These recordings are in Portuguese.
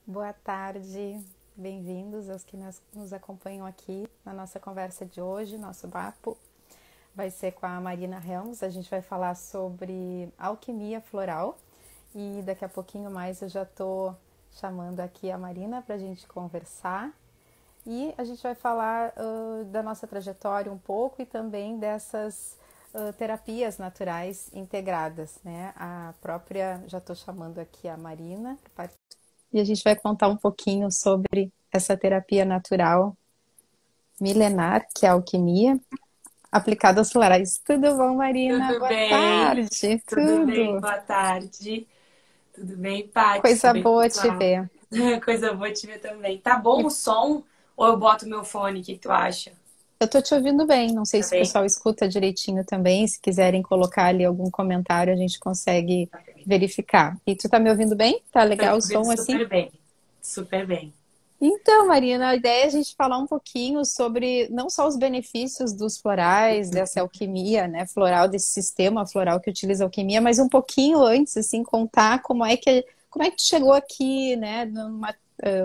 Boa tarde, bem-vindos aos que nos acompanham aqui na nossa conversa de hoje. Nosso papo vai ser com a Marina Helms. A gente vai falar sobre alquimia floral e daqui a pouquinho mais eu já estou chamando aqui a Marina para a gente conversar. E a gente vai falar da nossa trajetória um pouco e também dessas terapias naturais integradas, né? A própria, já estou chamando aqui a Marina e a gente vai contar um pouquinho sobre essa terapia natural milenar, que é a alquimia, aplicada aos florais. Tudo bom, Marina? Tudo Boa bem? tarde, Tudo bem? tudo. Boa tarde. Tudo bem, Paty? Tudo Coisa bem, boa te pessoal? ver. Coisa boa te ver também. Tá bom E o som? Ou eu boto meu fone? O que tu acha? eu tô te ouvindo bem, não sei Tá se o bem? pessoal escuta direitinho também, se quiserem colocar ali algum comentário, a gente consegue Tá bem. verificar. E tu tá me ouvindo bem? Tá Tô legal te o ouvindo som assim? super bem. Super bem. Então, Marina, a ideia é a gente falar um pouquinho sobre não só os benefícios dos florais, dessa alquimia, né, floral, desse sistema floral que utiliza alquimia, mas um pouquinho antes, assim, contar como é que tu chegou aqui, né,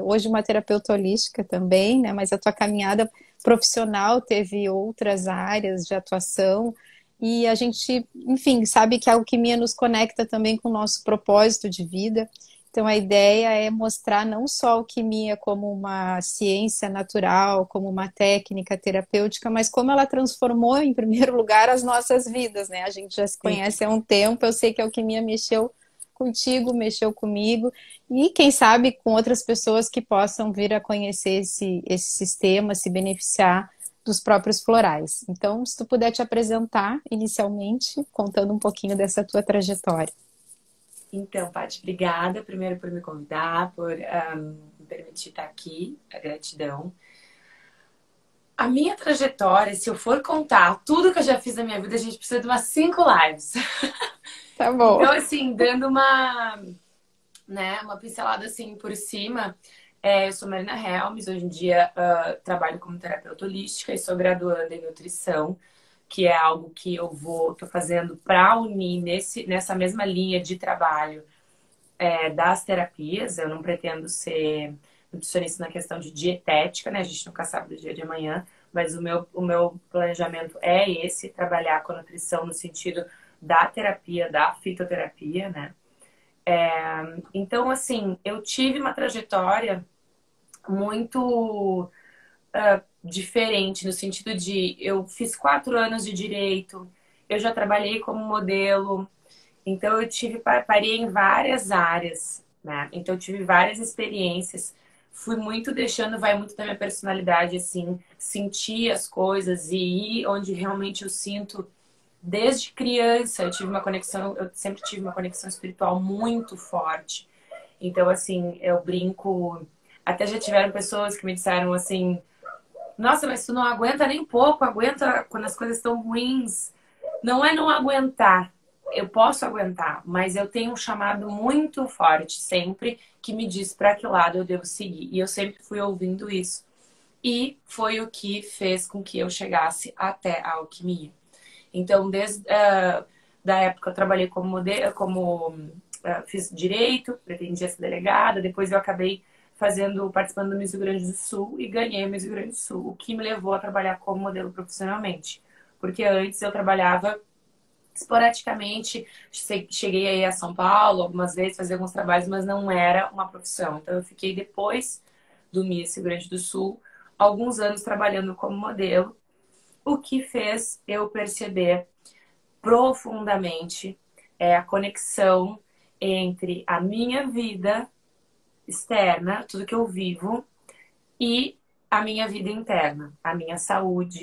hoje uma terapeuta holística também, né, mas a tua caminhada profissional teve outras áreas de atuação e a gente, enfim, sabe que a alquimia nos conecta também com o nosso propósito de vida. Então, a ideia é mostrar não só a alquimia como uma ciência natural, como uma técnica terapêutica, mas como ela transformou, em primeiro lugar, as nossas vidas, né? A gente já se Sim. conhece há um tempo, eu sei que a alquimia mexeu contigo, mexeu comigo, e quem sabe com outras pessoas que possam vir a conhecer esse sistema, se beneficiar dos próprios florais. Então, se tu puder te apresentar inicialmente, contando um pouquinho dessa tua trajetória. Então, Paty, obrigada primeiro por me convidar, por me permitir estar aqui. A gratidão. A minha trajetória, se eu for contar tudo que eu já fiz na minha vida, a gente precisa de umas 5 lives. Tá bom. Então, assim, dando uma pincelada assim por cima. Eu sou Marina Helms, hoje em dia trabalho como terapeuta holística e sou graduanda em nutrição, que é algo que tô fazendo para unir nessa mesma linha de trabalho das terapias. Eu não pretendo ser nutricionista na questão de dietética, né? A gente nunca sabe do dia de amanhã, mas o meu planejamento é esse, trabalhar com a nutrição no sentido da terapia, da fitoterapia, né? Então, assim, eu tive uma trajetória muito diferente, no sentido de eu fiz 4 anos de direito, eu já trabalhei como modelo, então eu parei em várias áreas, né? Então eu tive várias experiências, fui muito deixando, vai muito da minha personalidade, assim, sentir as coisas e ir onde realmente eu sinto. Desde criança eu sempre tive uma conexão espiritual muito forte. Então, assim, eu brinco. Até já tiveram pessoas que me disseram assim: Nossa, mas tu não aguenta nem pouco, aguenta quando as coisas estão ruins. Não é não aguentar. Eu posso aguentar, mas eu tenho um chamado muito forte sempre que me diz para que lado eu devo seguir. E eu sempre fui ouvindo isso. E foi o que fez com que eu chegasse até a alquimia. Então, desde da época eu trabalhei como modelo, fiz direito, pretendia ser delegada, depois eu acabei participando do Miss Rio Grande do Sul e ganhei o Miss Rio Grande do Sul, o que me levou a trabalhar como modelo profissionalmente. Porque antes eu trabalhava esporadicamente, cheguei aí a São Paulo algumas vezes, fazer alguns trabalhos, mas não era uma profissão. Então eu fiquei depois do Miss Rio Grande do Sul alguns anos trabalhando como modelo, o que fez eu perceber profundamente a conexão entre a minha vida externa, tudo que eu vivo, e a minha vida interna, a minha saúde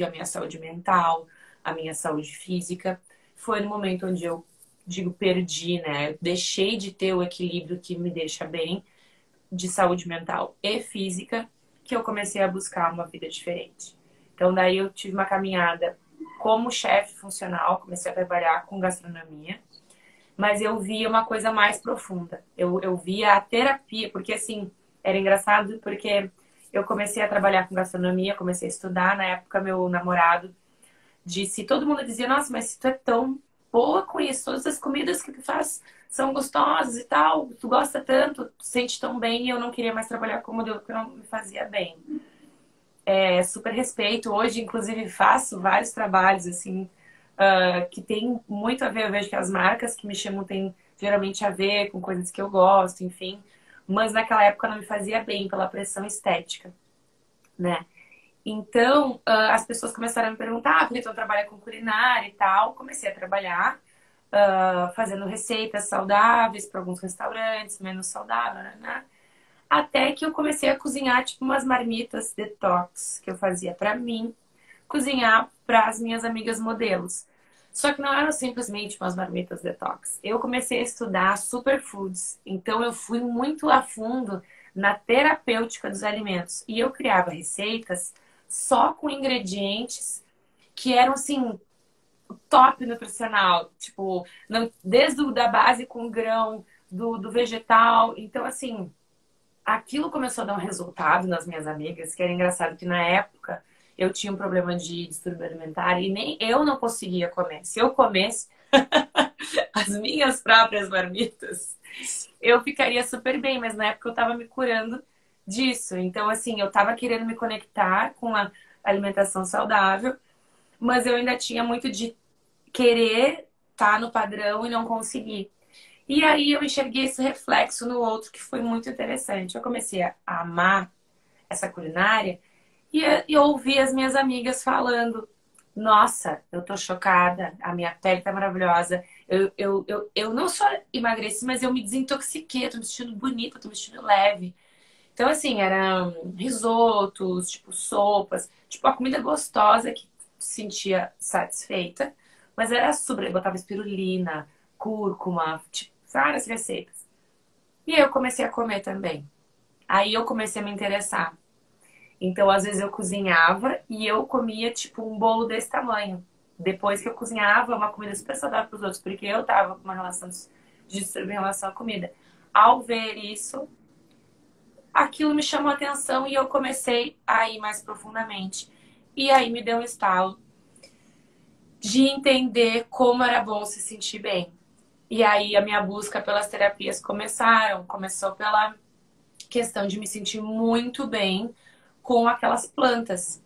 mental, a minha saúde física. Foi no momento onde eu digo perdi, né? Eu deixei de ter o equilíbrio que me deixa bem de saúde mental e física, que eu comecei a buscar uma vida diferente. Então daí eu tive uma caminhada como chefe funcional, comecei a trabalhar com gastronomia, mas eu via uma coisa mais profunda. Eu via a terapia, porque assim, era engraçado porque eu comecei a trabalhar com gastronomia, comecei a estudar, na época meu namorado disse, todo mundo dizia, nossa, mas se tu é tão boa com isso, todas as comidas que tu faz são gostosos e tal, tu gosta tanto, tu sente tão bem, e eu não queria mais trabalhar com modelo porque não me fazia bem. É, super respeito. Hoje, inclusive, faço vários trabalhos, assim, que tem muito a ver. Eu vejo que as marcas que me chamam têm geralmente a ver com coisas que eu gosto, enfim. Mas naquela época não me fazia bem pela pressão estética, né? Então, as pessoas começaram a me perguntar, porque tu trabalha com culinária e tal. Comecei a trabalhar, fazendo receitas saudáveis para alguns restaurantes, menos saudável, né? Até que eu comecei a cozinhar, tipo, umas marmitas detox que eu fazia para mim, cozinhar para as minhas amigas modelos. Só que não eram simplesmente umas marmitas detox. Eu comecei a estudar superfoods, então eu fui muito a fundo na terapêutica dos alimentos. E eu criava receitas só com ingredientes que eram, assim, top nutricional. Tipo, desde da base com grão, do vegetal. Então, assim, aquilo começou a dar um resultado nas minhas amigas, que era engraçado que na época eu tinha um problema de distúrbio alimentar e nem eu não conseguia comer. Se eu comesse as minhas próprias marmitas, eu ficaria super bem, mas na época eu tava me curando disso. Então, assim, eu tava querendo me conectar com a alimentação saudável, mas eu ainda tinha muito de querer estar no padrão e não conseguir. E aí eu enxerguei esse reflexo no outro que foi muito interessante. Eu comecei a amar essa culinária e ouvi as minhas amigas falando: Nossa, eu tô chocada, a minha pele tá maravilhosa. Eu não só emagreci, mas eu me desintoxiquei, eu tô me sentindo bonita, eu tô me sentindo leve. Então, assim, eram risotos, tipo sopas, tipo a comida gostosa que sentia satisfeita, mas era super. Eu botava espirulina, cúrcuma, tipo, várias receitas. E aí eu comecei a comer também. Aí eu comecei a me interessar. Então, às vezes eu cozinhava e eu comia, tipo, um bolo desse tamanho. Depois que eu cozinhava, uma comida super saudável para os outros, porque eu tava com uma relação de distúrbio em relação à comida. Ao ver isso, aquilo me chamou a atenção e eu comecei a ir mais profundamente. E aí me deu um estalo de entender como era bom se sentir bem. E aí a minha busca pelas terapias começou pela questão de me sentir muito bem com aquelas plantas.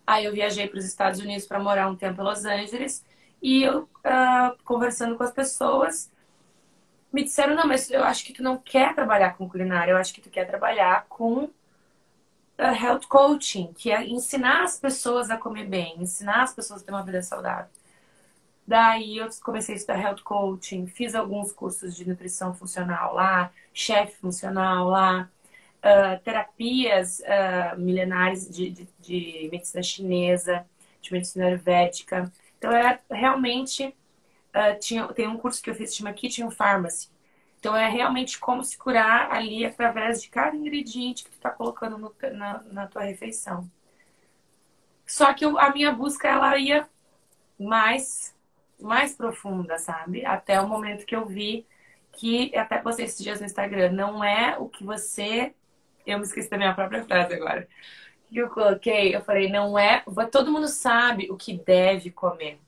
Aí eu viajei para os Estados Unidos para morar um tempo em Los Angeles e eu, conversando com as pessoas, me disseram, não, mas eu acho que tu não quer trabalhar com culinária, eu acho que tu quer trabalhar com health coaching, que é ensinar as pessoas a comer bem, ensinar as pessoas a ter uma vida saudável. Daí eu comecei a estudar health coaching, fiz alguns cursos de nutrição funcional lá, chefe funcional lá, terapias milenares de medicina chinesa, de medicina ayurvédica. Então, era realmente... tem um curso que eu fiz que chama Kitchen Pharmacy. Então, é realmente como se curar ali através de cada ingrediente que tu está colocando na tua refeição. Só que a minha busca, ela ia mais profunda, sabe? Até o momento que eu vi que, até postei esses dias no Instagram, não é o que você... Eu me esqueci da minha própria frase agora. O que eu coloquei? Eu falei, não é... Todo mundo sabe o que deve comer.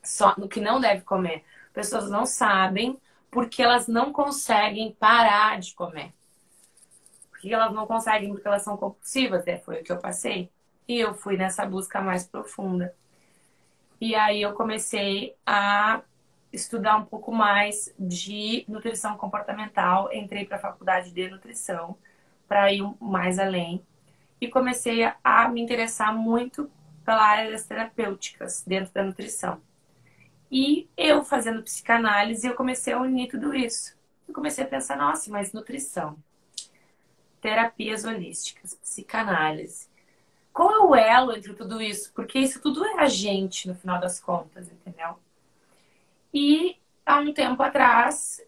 Só no que não deve comer. Pessoas não sabem porque elas não conseguem parar de comer. Porque elas não conseguem porque elas são compulsivas, foi o que eu passei. E eu fui nessa busca mais profunda. E aí eu comecei a estudar um pouco mais de nutrição comportamental. Entrei para a faculdade de nutrição para ir mais além. E comecei a me interessar muito pela área das terapêuticas dentro da nutrição. E eu fazendo psicanálise, eu comecei a unir tudo isso. Eu comecei a pensar, nossa, mas nutrição, terapias holísticas, psicanálise. Qual é o elo entre tudo isso? Porque isso tudo é a gente, no final das contas, entendeu? E há um tempo atrás,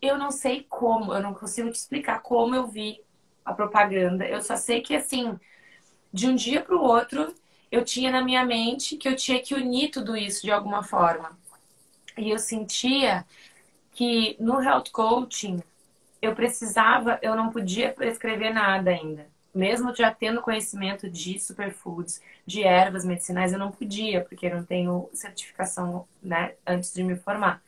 eu não sei como, eu não consigo te explicar como eu vi a propaganda. Eu só sei que, assim, de um dia para o outro, eu tinha na minha mente que eu tinha que unir tudo isso de alguma forma. E eu sentia que no health coaching eu não podia prescrever nada ainda. Mesmo já tendo conhecimento de superfoods, de ervas medicinais, eu não podia, porque eu não tenho certificação, né, antes de me formar.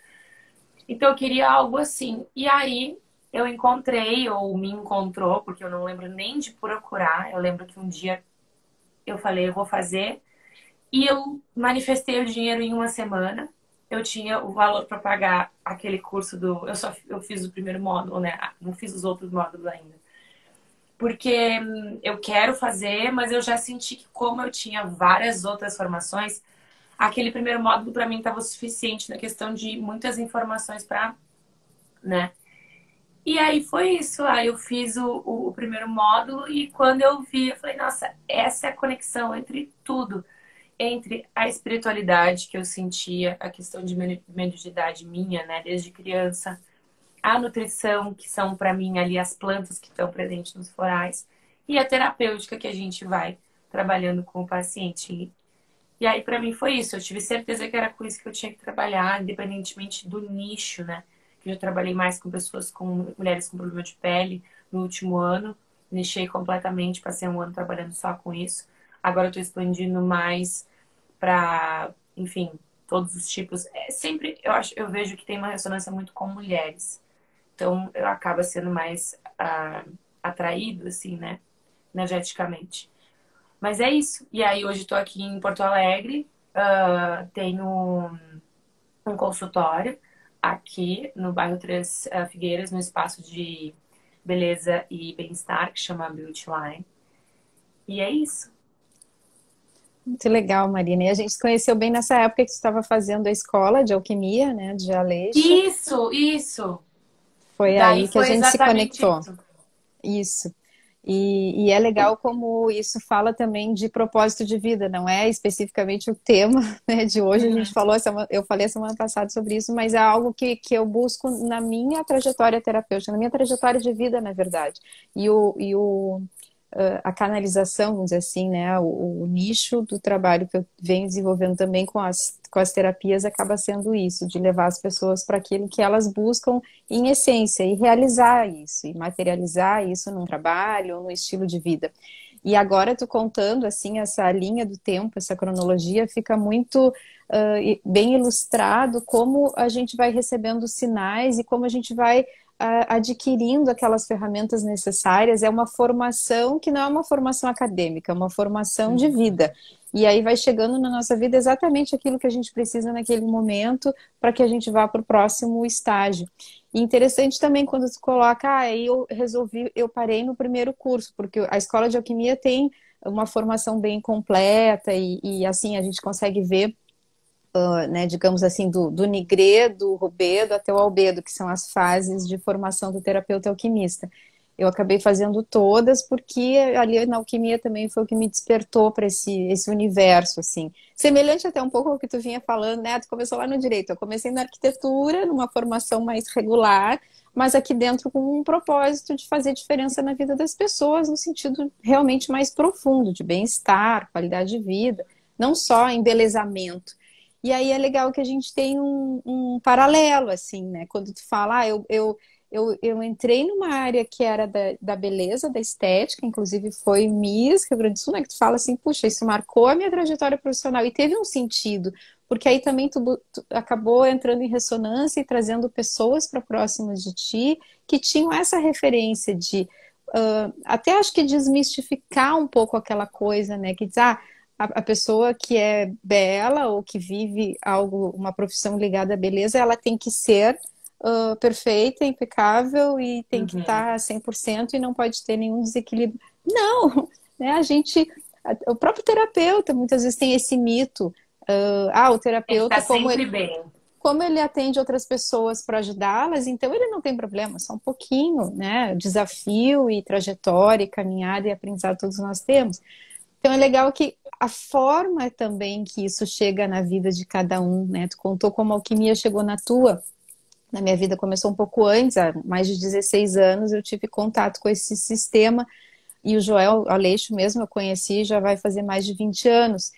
Então eu queria algo assim. E aí eu encontrei, ou me encontrou, porque eu não lembro nem de procurar. Eu lembro que um dia eu falei, eu vou fazer. E eu manifestei o dinheiro em uma semana. Eu tinha o valor para pagar aquele curso do. Eu fiz o primeiro módulo, né? Não fiz os outros módulos ainda. Porque eu quero fazer, mas eu já senti que, como eu tinha várias outras formações, aquele primeiro módulo para mim estava suficiente na questão de muitas informações para, né? E aí foi isso. Aí eu fiz o primeiro módulo e quando eu vi, eu falei, nossa, essa é a conexão entre tudo. Entre a espiritualidade que eu sentia, a questão de mediunidade minha, né, desde criança, a nutrição, que são para mim ali as plantas que estão presentes nos florais, e a terapêutica que a gente vai trabalhando com o paciente. E aí, para mim, foi isso. Eu tive certeza que era com isso que eu tinha que trabalhar, independentemente do nicho, né? Que eu já trabalhei mais com pessoas, com mulheres com problema de pele no último ano. Nichei completamente, passei um ano trabalhando só com isso. Agora eu estou expandindo mais para, enfim, todos os tipos. É sempre, eu vejo que tem uma ressonância muito com mulheres. Então, eu acaba sendo mais atraído, assim, né? Energeticamente. Mas é isso. E aí hoje estou aqui em Porto Alegre, tenho um consultório aqui no bairro Três Figueiras, no espaço de beleza e bem-estar, que chama Beauty Line. E é isso. Muito legal, Marina. E a gente se conheceu bem nessa época que você estava fazendo a escola de alquimia, né, de Aleixo. Isso, isso. Foi Daí aí que a foi gente se exatamente conectou. isso. Isso. E é legal como isso fala também de propósito de vida, não é especificamente o tema, né, de hoje. A gente Uhum. falou, eu falei a semana passada sobre isso, mas é algo que eu busco na minha trajetória terapêutica, na minha trajetória de vida, na verdade. A canalização, vamos dizer assim, né, o nicho do trabalho que eu venho desenvolvendo também com as terapias acaba sendo isso, de levar as pessoas para aquilo que elas buscam em essência e realizar isso, e materializar isso num trabalho, num estilo de vida. E agora tu contando assim essa linha do tempo, essa cronologia, fica muito bem ilustrado como a gente vai recebendo sinais e como a gente vai adquirindo aquelas ferramentas necessárias. É uma formação que não é uma formação acadêmica, é uma formação de Uhum. vida. E aí vai chegando na nossa vida exatamente aquilo que a gente precisa naquele momento para que a gente vá para o próximo estágio. E interessante também quando tu coloca, eu parei no primeiro curso, porque a escola de alquimia tem uma formação bem completa e assim a gente consegue ver né, digamos assim, do nigrê, do rubedo até o albedo, que são as fases de formação do terapeuta alquimista. Eu acabei fazendo todas porque ali na alquimia também foi o que me despertou para esse universo, assim. Semelhante até um pouco ao que tu vinha falando, né? Tu começou lá no direito, eu comecei na arquitetura, numa formação mais regular, mas aqui dentro com um propósito de fazer diferença na vida das pessoas, no sentido realmente mais profundo, de bem-estar, qualidade de vida, não só embelezamento. E aí é legal que a gente tem um paralelo, assim, né? Quando tu fala, eu entrei numa área que era da beleza, da estética, inclusive foi Miss Rio Grande do Sul, né? Que tu fala assim, puxa, isso marcou a minha trajetória profissional e teve um sentido, porque aí também tu acabou entrando em ressonância e trazendo pessoas para próximas de ti que tinham essa referência de até acho que desmistificar um pouco aquela coisa, né? Que diz, a pessoa que é bela ou que vive algo, uma profissão ligada à beleza, ela tem que ser perfeita, impecável e tem que Uhum. estar 100% e não pode ter nenhum desequilíbrio. Não, né? O próprio terapeuta muitas vezes tem esse mito. O Tem que estar terapeuta, sempre bem. como ele atende outras pessoas para ajudá-las, então ele não tem problema, só um pouquinho, né? Desafio e trajetória, e caminhada e aprendizado todos nós temos. Então é legal que a forma também que isso chega na vida de cada um, né? Tu contou como a alquimia chegou na tua. Na minha vida começou um pouco antes, há mais de 16 anos eu tive contato com esse sistema e o Joel Aleixo mesmo eu conheci já vai fazer mais de 20 anos.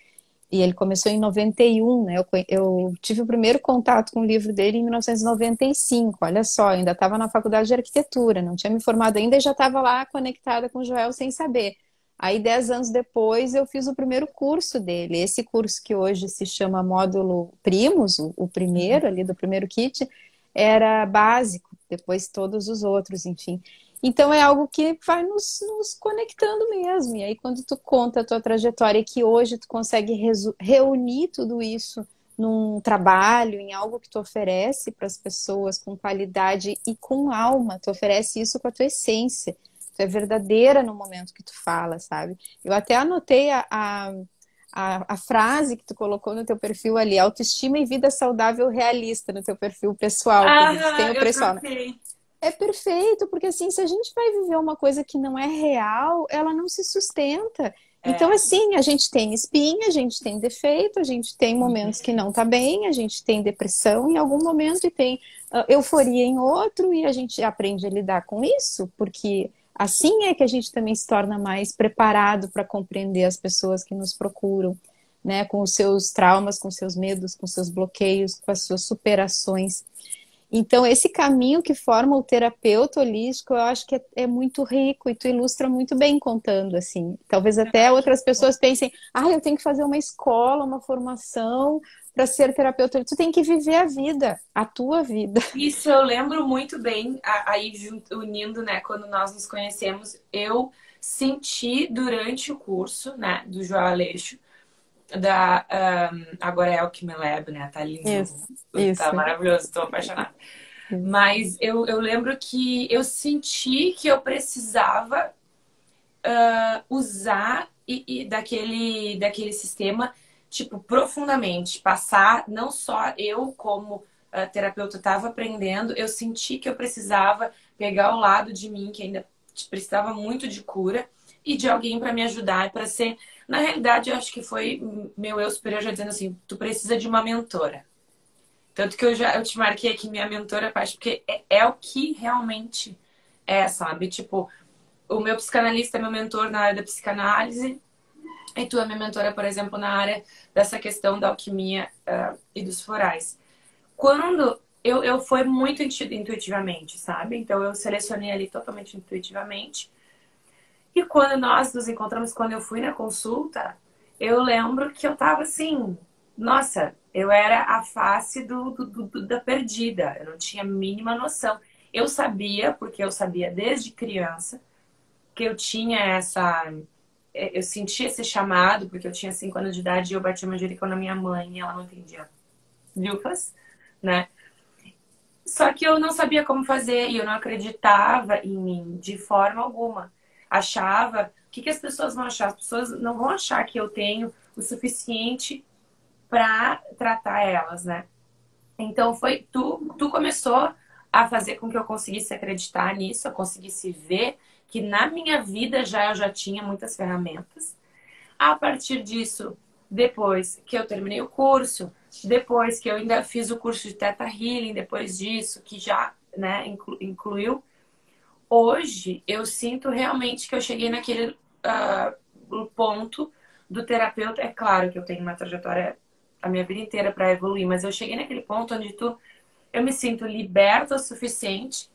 E ele começou em 91, né? Eu tive o primeiro contato com o livro dele em 1995. Olha só, eu ainda estava na faculdade de arquitetura, não tinha me formado ainda e já estava lá conectada com o Joel sem saber. Aí, 10 anos depois, eu fiz o primeiro curso dele. Esse curso que hoje se chama Módulo Primus, o primeiro ali do primeiro kit, era básico, depois todos os outros, enfim. Então é algo que vai nos conectando mesmo. E aí, quando tu conta a tua trajetória e que hoje tu consegue reunir tudo isso num trabalho, em algo que tu oferece para as pessoas com qualidade e com alma, tu oferece isso com a tua essência. Tu é verdadeira no momento que tu fala, sabe? Eu até anotei a frase que tu colocou no teu perfil ali, autoestima e vida saudável realista no teu perfil pessoal, porque tu tem Ah, o eu pessoal, né? troquei. É perfeito, porque assim, se a gente vai viver uma coisa que não é real, ela não se sustenta. Então, É. assim, a gente tem espinha, a gente tem defeito, a gente tem momentos que não tá bem, a gente tem depressão em algum momento e tem euforia em outro, e a gente aprende a lidar com isso, porque assim é que a gente também se torna mais preparado para compreender as pessoas que nos procuram, né, com os seus traumas, com os seus medos, com os seus bloqueios, com as suas superações. Então, esse caminho que forma o terapeuta holístico, eu acho que é muito rico e tu ilustra muito bem contando, assim. Talvez até Ai, que outras bom. pessoas pensem, eu tenho que fazer uma escola, uma formação para ser terapeuta. Tu tem que viver a vida, a tua vida. Isso eu lembro muito bem, aí unindo, né, quando nós nos conhecemos, eu senti durante o curso, né, do João Aleixo, agora é o que me leva, né, tá lindo, Isso, tá isso, maravilhoso, tô apaixonada. isso. Mas eu lembro que eu senti que eu precisava usar e daquele sistema, tipo, profundamente. Passar, não só eu como terapeuta estava aprendendo, eu senti que eu precisava pegar o lado de mim, que ainda precisava muito de cura, e de alguém para me ajudar, para ser... Na realidade, eu acho que foi meu eu superior já dizendo assim, tu precisa de uma mentora. Tanto que eu te marquei aqui minha mentora, Paty, porque é o que realmente é, sabe? Tipo, o meu psicanalista é meu mentor na área da psicanálise, e tu é minha mentora, por exemplo, na área dessa questão da alquimia e dos florais. Quando eu fui muito intuitivamente, sabe? Então eu selecionei ali totalmente intuitivamente. E quando nós nos encontramos, quando eu fui na consulta, eu lembro que eu tava assim, nossa, eu era a face da perdida. Eu não tinha a mínima noção. Eu sabia, porque eu sabia desde criança, que eu tinha eu sentia esse chamado, porque eu tinha 5 anos de idade e eu bati manjericão na minha mãe e ela não entendia lufas, né? Só que eu não sabia como fazer e eu não acreditava em mim de forma alguma. Achava, o que as pessoas vão achar? As pessoas não vão achar que eu tenho o suficiente para tratar elas, né? Então foi tu começou a fazer com que eu conseguisse acreditar nisso, eu conseguisse ver que na minha vida eu já tinha muitas ferramentas. A partir disso, depois que eu terminei o curso, depois que eu ainda fiz o curso de Theta Healing, depois disso, que já, né, incluiu, hoje eu sinto realmente que eu cheguei naquele ponto do terapeuta. É claro que eu tenho uma trajetória a minha vida inteira para evoluir, mas eu cheguei naquele ponto onde eu me sinto liberta o suficiente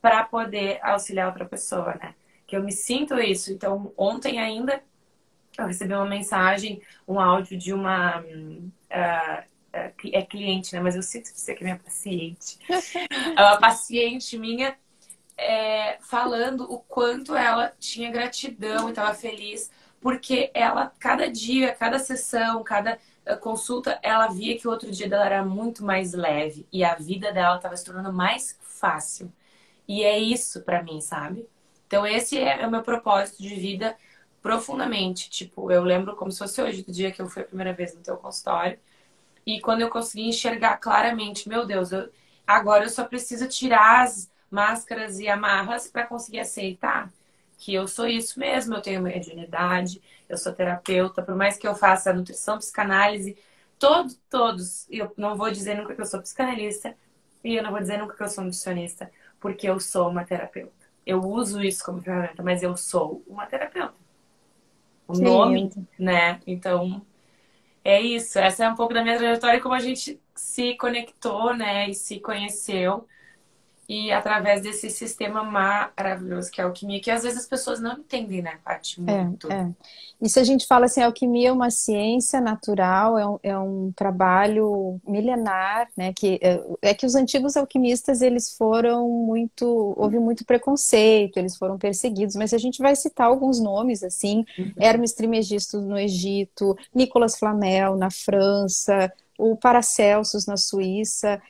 para poder auxiliar outra pessoa, né? Que eu me sinto isso. Então, ontem ainda eu recebi uma mensagem, um áudio de uma cliente, né? Mas eu sinto que você que é minha paciente. Uma paciente minha falando o quanto ela tinha gratidão e estava feliz, porque ela, cada dia, cada sessão, cada consulta, ela via que o outro dia dela era muito mais leve e a vida dela estava se tornando mais fácil. E é isso pra mim, sabe? Então esse é o meu propósito de vida profundamente. Tipo, eu lembro como se fosse hoje, do dia que eu fui a primeira vez no teu consultório. E quando eu consegui enxergar claramente, meu Deus, agora eu só preciso tirar as máscaras e amarras para conseguir aceitar que eu sou isso mesmo, eu tenho mediunidade, eu sou terapeuta, por mais que eu faça nutrição, psicanálise, todos, eu não vou dizer nunca que eu sou psicanalista e eu não vou dizer nunca que eu sou nutricionista, porque eu sou uma terapeuta. Eu uso isso como ferramenta, mas eu sou uma terapeuta. O Que nome, lindo. né? Então, é isso. Essa é um pouco da minha trajetória, como a gente se conectou, né? E se conheceu. e através desse sistema maravilhoso que é a alquimia, que às vezes as pessoas não entendem, né, Paty? Muito. É. E se a gente fala assim, a alquimia é uma ciência natural, é um trabalho milenar, né? É que os antigos alquimistas, eles foram muito, houve muito preconceito, eles foram perseguidos, mas a gente vai citar alguns nomes, assim, Hermes Trismegisto no Egito, Nicolas Flamel na França, o Paracelsus na Suíça,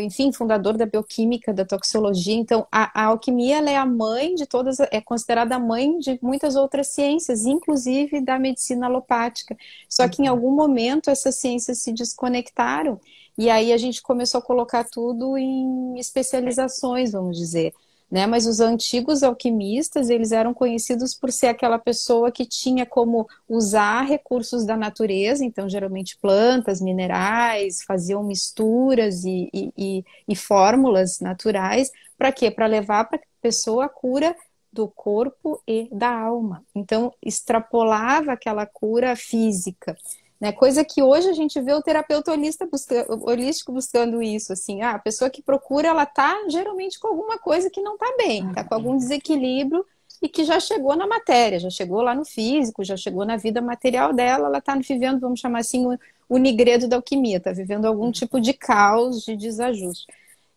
enfim, fundador da bioquímica, da toxicologia. Então, a alquimia ela é a mãe de todas, é considerada a mãe de muitas outras ciências, inclusive da medicina alopática. Só que em algum momento essas ciências se desconectaram e aí a gente começou a colocar tudo em especializações, vamos dizer. Né? Mas os antigos alquimistas, eles eram conhecidos por ser aquela pessoa que tinha como usar recursos da natureza, então geralmente plantas, minerais, faziam misturas e fórmulas naturais, para quê? Para levar para a pessoa a cura do corpo e da alma. Então, extrapolava aquela cura física. Né? Coisa que hoje a gente vê o terapeuta holístico buscando isso, assim, a pessoa que procura, ela tá geralmente com alguma coisa que não tá bem, tá com algum desequilíbrio e que já chegou na matéria, já chegou lá no físico, já chegou na vida material dela, ela tá vivendo, vamos chamar assim, o nigredo da alquimia, tá vivendo algum tipo de caos, de desajuste.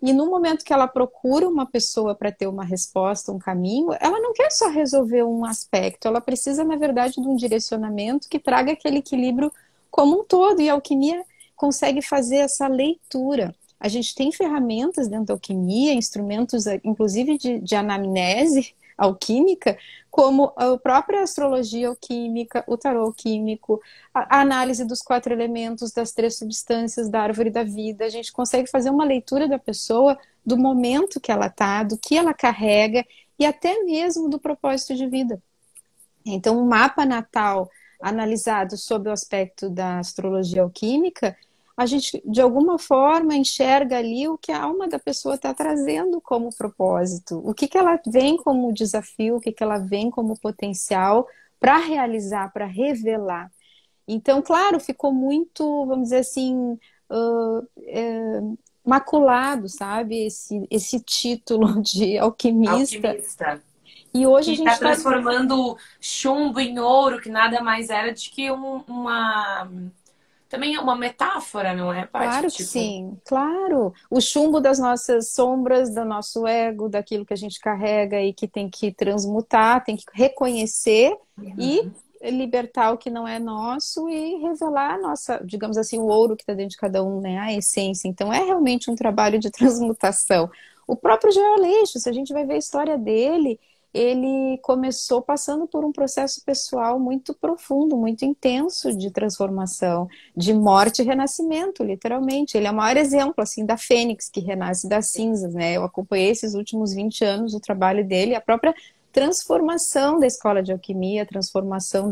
E no momento que ela procura uma pessoa para ter uma resposta, um caminho, ela não quer só resolver um aspecto, ela precisa, na verdade, de um direcionamento que traga aquele equilíbrio como um todo, e a alquimia consegue fazer essa leitura. A gente tem ferramentas dentro da alquimia, instrumentos, inclusive de anamnese alquímica, como a própria astrologia alquímica, o tarô alquímico, a análise dos 4 elementos, das 3 substâncias, da árvore da vida. A gente consegue fazer uma leitura da pessoa, do momento que ela está, do que ela carrega e até mesmo do propósito de vida. Então, um mapa natal analisado sob o aspecto da astrologia alquímica, a gente, de alguma forma, enxerga ali o que a alma da pessoa está trazendo como propósito, o que ela vem como desafio, o que ela vem como potencial para realizar, para revelar. Então, claro, ficou muito, vamos dizer assim, maculado, sabe, esse título de alquimista. Alquimista. E hoje Que a gente está está. transformando chumbo em ouro, que nada mais era de que uma... Também é uma metáfora, não é, Paty? Claro que Tipo... sim, claro. O chumbo das nossas sombras, do nosso ego, daquilo que a gente carrega e que tem que transmutar, tem que reconhecer e libertar o que não é nosso e revelar a nossa, digamos assim, o ouro que está dentro de cada um, né? A essência. Então é realmente um trabalho de transmutação. O próprio Georg Aleixo, se a gente vai ver a história dele, ele começou passando por um processo pessoal muito profundo, muito intenso de transformação, de morte e renascimento, literalmente. Ele é o maior exemplo, assim, da fênix que renasce das cinzas, né? Eu acompanhei esses últimos 20 anos o trabalho dele, a própria transformação da escola de alquimia, a transformação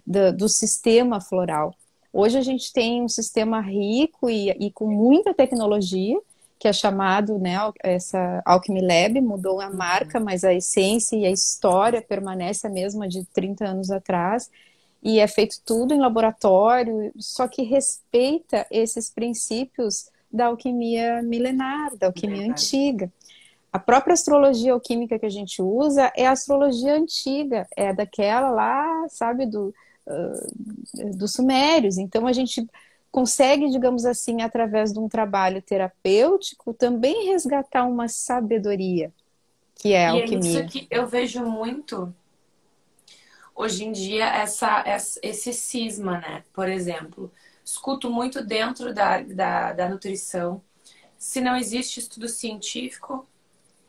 do sistema floral. Hoje a gente tem um sistema rico e com muita tecnologia, que é chamado, né, essa Alchemy Lab, mudou a marca, mas a essência e a história permanece a mesma de 30 anos atrás, e é feito tudo em laboratório, só que respeita esses princípios da alquimia milenar, da alquimia antiga. A própria astrologia alquímica que a gente usa é a astrologia antiga, é daquela lá, sabe, dos sumérios. Então a gente consegue, digamos assim, através de um trabalho terapêutico, também resgatar uma sabedoria, que é a E é isso alquimia. que eu vejo muito hoje em dia, esse cisma, né? Por exemplo, escuto muito dentro da nutrição. Se não existe estudo científico,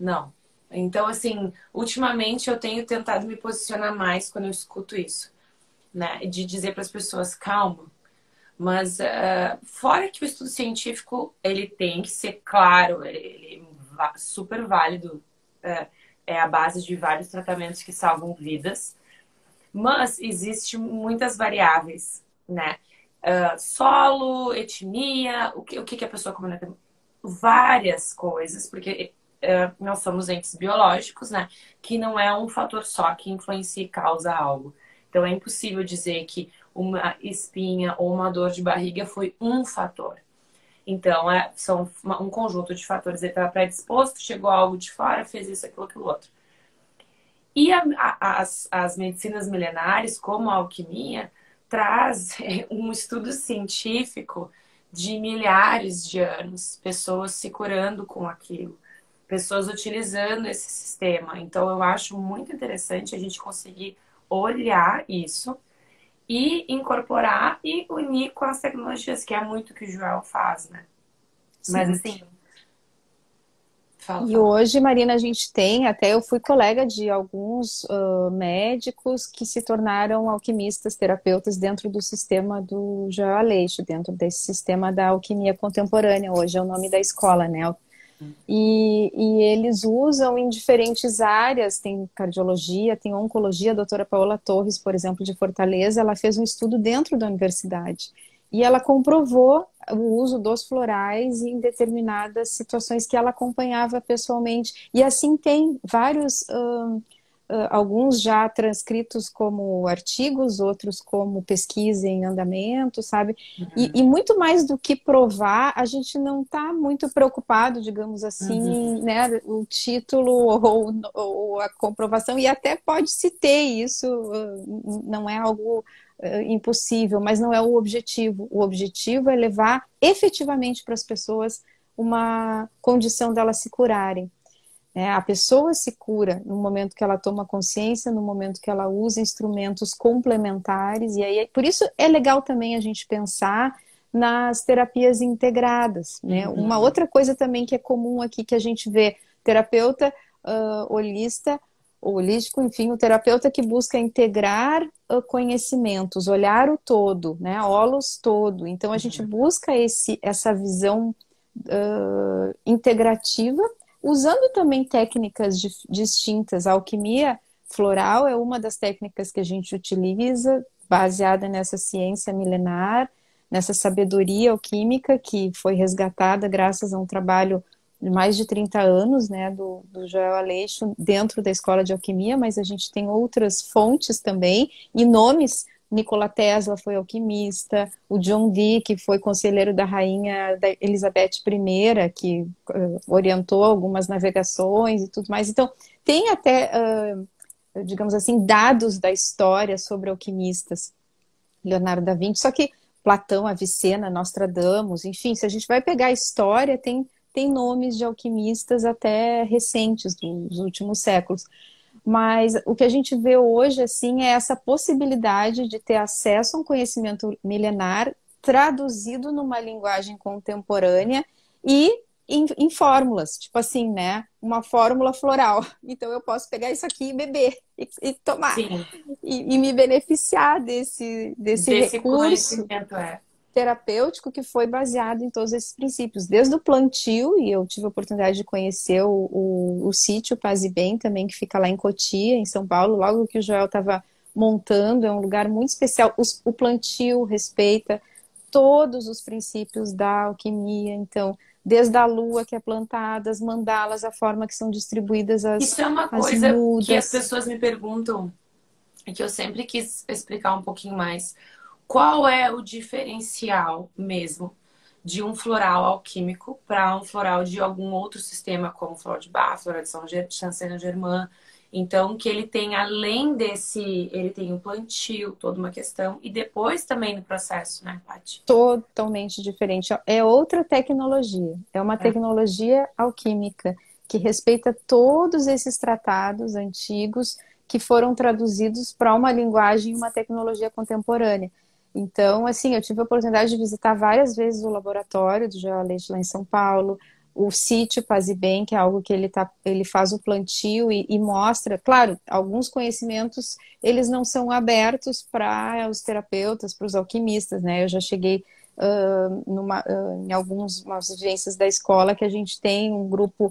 não. Então, assim, ultimamente eu tenho tentado me posicionar mais quando eu escuto isso, né? De dizer para as pessoas, calma. Mas fora que o estudo científico, ele tem que ser claro, ele é super válido, é a base de vários tratamentos que salvam vidas. Mas existe muitas variáveis, né? Solo, etnia, o que a pessoa comunica, várias coisas, porque nós somos entes biológicos, né? Que não é um fator só que influencia e causa algo. Então é impossível dizer que uma espinha ou uma dor de barriga foi um fator. Então, são um conjunto de fatores. Ele estava predisposto, chegou algo de fora, fez isso, aquilo outro. E as medicinas milenares, como a alquimia, traz um estudo científico de milhares de anos, pessoas se curando com aquilo, pessoas utilizando esse sistema. Então, eu acho muito interessante a gente conseguir olhar isso e incorporar e unir com as tecnologias, que é muito o que o Joel faz, né? Mas Sim. assim, E hoje, Marina, a gente tem, até eu fui colega de alguns médicos que se tornaram alquimistas, terapeutas dentro do sistema do Joel Aleixo, dentro desse sistema da alquimia contemporânea, hoje é o nome da escola, né? E eles usam em diferentes áreas, tem cardiologia, tem oncologia, a doutora Paola Torres, por exemplo, de Fortaleza, ela fez um estudo dentro da universidade e ela comprovou o uso dos florais em determinadas situações que ela acompanhava pessoalmente. E assim tem vários, alguns já transcritos como artigos, outros como pesquisa em andamento, sabe? E muito mais do que provar, a gente não está muito preocupado, digamos assim, né? O título ou a comprovação, e até pode-se ter isso, não é algo impossível, mas não é o objetivo. O objetivo é levar efetivamente para as pessoas uma condição delas se curarem. A pessoa se cura no momento que ela toma consciência, no momento que ela usa instrumentos complementares, e aí por isso é legal também a gente pensar nas terapias integradas, né? Uma outra coisa também que é comum aqui que a gente vê, terapeuta holístico, enfim, o terapeuta que busca integrar conhecimentos, olhar o todo, né? Olhos todo. Então a gente busca essa visão integrativa, usando também técnicas distintas. A alquimia floral é uma das técnicas que a gente utiliza, baseada nessa ciência milenar, nessa sabedoria alquímica que foi resgatada graças a um trabalho de mais de 30 anos, né, do Joel Aleixo, dentro da escola de alquimia, mas a gente tem outras fontes também, e nomes. Nikola Tesla foi alquimista, o John Dee, que foi conselheiro da rainha da Elizabeth I, que orientou algumas navegações e tudo mais. Então, tem até, digamos assim, dados da história sobre alquimistas. Leonardo da Vinci, só que Platão, Avicena, Nostradamus, enfim, se a gente vai pegar a história, tem nomes de alquimistas até recentes, dos últimos séculos. Mas o que a gente vê hoje, assim, é essa possibilidade de ter acesso a um conhecimento milenar traduzido numa linguagem contemporânea e em fórmulas, tipo assim, né? Uma fórmula floral. Então eu posso pegar isso aqui e beber e tomar sim, e me beneficiar desse desse recurso conhecimento terapêutico que foi baseado em todos esses princípios, desde o plantio, e eu tive a oportunidade de conhecer o sítio Paz e Bem também, que fica lá em Cotia, em São Paulo, logo que o Joel estava montando, é um lugar muito especial. O plantio respeita todos os princípios da alquimia, então, desde a lua que é plantada, as mandalas, a forma que são distribuídas Isso é uma as coisa que as mudas. pessoas me perguntam e que eu sempre quis explicar um pouquinho mais. Qual é o diferencial mesmo de um floral alquímico para um floral de algum outro sistema, como floral de Bach, floral de Saint-Germain? Então, que ele tem, além desse, ele tem um plantio, toda uma questão, e depois também no processo, né, Paty? Totalmente diferente. É outra tecnologia. É uma tecnologia alquímica que respeita todos esses tratados antigos que foram traduzidos para uma linguagem e uma tecnologia contemporânea. Então, assim, eu tive a oportunidade de visitar várias vezes o laboratório do Joel Aleixo lá em São Paulo, o sítio Paz e Bem, que é algo que ele faz o plantio e mostra, claro, alguns conhecimentos eles não são abertos para os terapeutas, para os alquimistas, né? Eu já cheguei em algumas vivências da escola que a gente tem um grupo,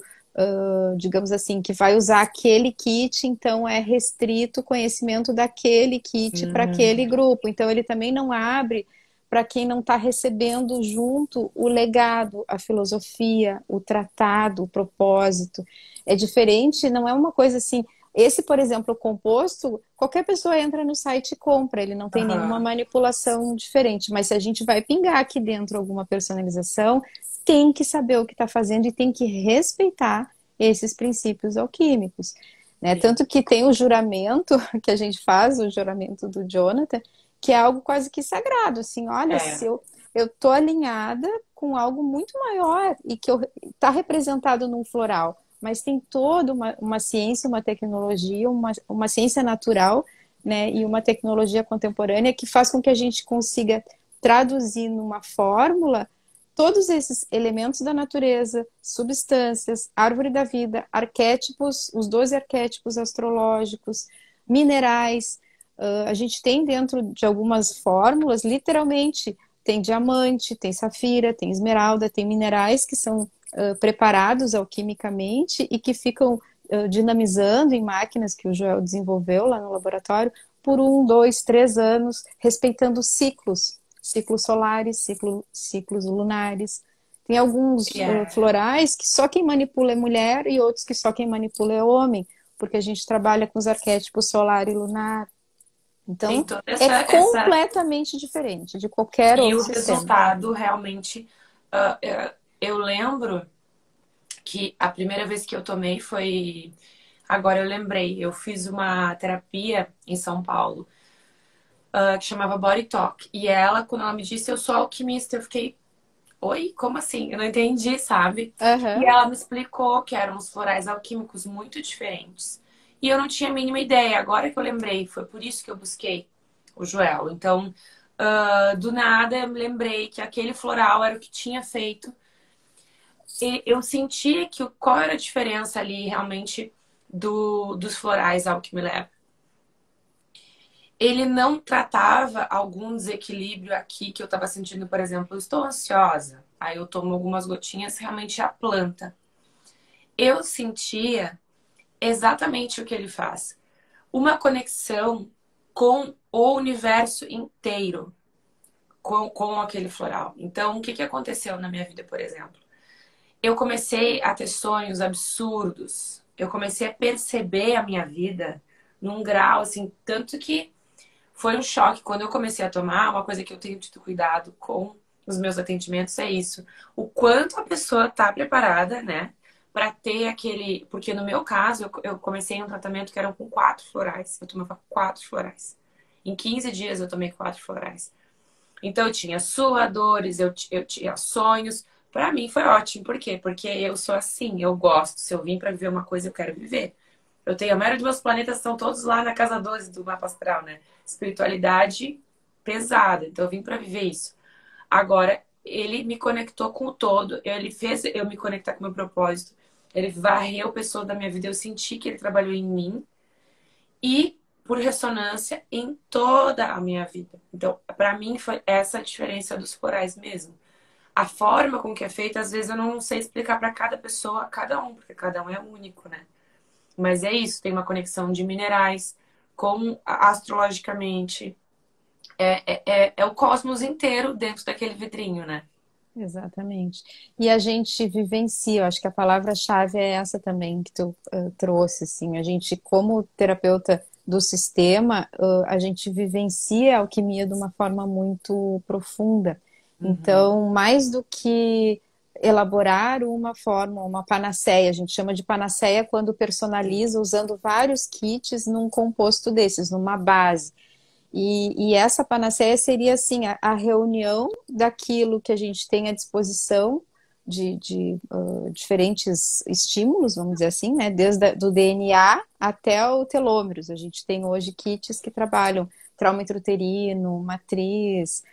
digamos assim, que vai usar aquele kit, então é restrito o conhecimento daquele kit para aquele grupo. Então ele também não abre para quem não está recebendo junto o legado, a filosofia, o tratado, o propósito. É diferente, não é uma coisa assim, esse, por exemplo, o composto, qualquer pessoa entra no site e compra, ele não tem nenhuma Aham. manipulação diferente. Mas se a gente vai pingar aqui dentro alguma personalização, tem que saber o que está fazendo e tem que respeitar esses princípios alquímicos, né? Sim. Tanto que tem o juramento que a gente faz, o juramento do Jonathan, que é algo quase que sagrado, assim, olha, se É, eu tô alinhada com algo muito maior e que está representado num floral, mas tem toda uma ciência, uma tecnologia, uma ciência natural, né, e uma tecnologia contemporânea que faz com que a gente consiga traduzir numa fórmula todos esses elementos da natureza, substâncias, árvore da vida, arquétipos, os 12 arquétipos astrológicos, minerais. A gente tem dentro de algumas fórmulas, literalmente, tem diamante, tem safira, tem esmeralda, tem minerais que são preparados alquimicamente e que ficam dinamizando em máquinas que o Joel desenvolveu lá no laboratório por 1, 2, 3 anos, respeitando ciclos solares, ciclos lunares. Tem alguns é. florais que só quem manipula é mulher e outros que só quem manipula é homem, porque a gente trabalha com os arquétipos solar e lunar. Tem Então, toda é essa. completamente diferente de qualquer E outro o sistema. resultado realmente. Eu lembro que a primeira vez que eu tomei foi. Agora eu lembrei, eu fiz uma terapia em São Paulo, que chamava Body Talk. E ela, quando ela me disse, eu sou alquimista, eu fiquei, oi, como assim? Eu não entendi, sabe? E Aham. ela me explicou que eram uns florais alquímicos muito diferentes. E eu não tinha a mínima ideia. Agora que eu lembrei, foi por isso que eu busquei o Joel. Então, do nada, eu me lembrei que aquele floral era o que tinha feito. E eu sentia que qual era a diferença ali realmente dos florais Alchemy Lab. Ele não tratava algum desequilíbrio aqui que eu estava sentindo, por exemplo, eu estou ansiosa. Aí eu tomo algumas gotinhas, realmente a planta. Eu sentia exatamente o que ele faz. Uma conexão com o universo inteiro, com aquele floral. Então, o que, que aconteceu na minha vida, por exemplo? Eu comecei a ter sonhos absurdos. Eu comecei a perceber a minha vida num grau, assim, tanto que foi um choque. Quando eu comecei a tomar, uma coisa que eu tenho tido cuidado com os meus atendimentos é isso. O quanto a pessoa está preparada, né? Para ter aquele. Porque no meu caso, eu comecei um tratamento que eram com 4 florais. Eu tomava 4 florais. Em 15 dias eu tomei 4 florais. Então eu tinha suadores, eu tinha sonhos. Para mim foi ótimo. Por quê? Porque eu sou assim, eu gosto. Se eu vim para viver uma coisa, eu quero viver. Eu tenho a maioria dos meus planetas estão todos lá na casa 12 do mapa astral, né? Espiritualidade pesada. Então eu vim para viver isso. Agora, ele me conectou com o todo, ele fez eu me conectar com o meu propósito. Ele varreu pessoas da minha vida, eu senti que ele trabalhou em mim e por ressonância em toda a minha vida. Então, para mim foi essa a diferença dos florais mesmo. A forma com que é feita, às vezes eu não sei explicar para cada pessoa, cada um, porque cada um é único, né? Mas é isso, tem uma conexão de minerais com astrologicamente. É o cosmos inteiro dentro daquele vidrinho, né? Exatamente. E a gente vivencia, eu acho que a palavra-chave é essa também que tu trouxe, assim, a gente, como terapeuta do sistema, a gente vivencia a alquimia de uma forma muito profunda. Uhum. Então, mais do que elaborar uma forma, uma panaceia, a gente chama de panaceia quando Sim. personaliza usando vários kits num composto desses, numa base. E essa panaceia seria assim a reunião daquilo que a gente tem à disposição de diferentes estímulos, vamos dizer assim, né? Desde do DNA até o telômeros. A gente tem hoje kits que trabalham trauma intrauterino, matriz,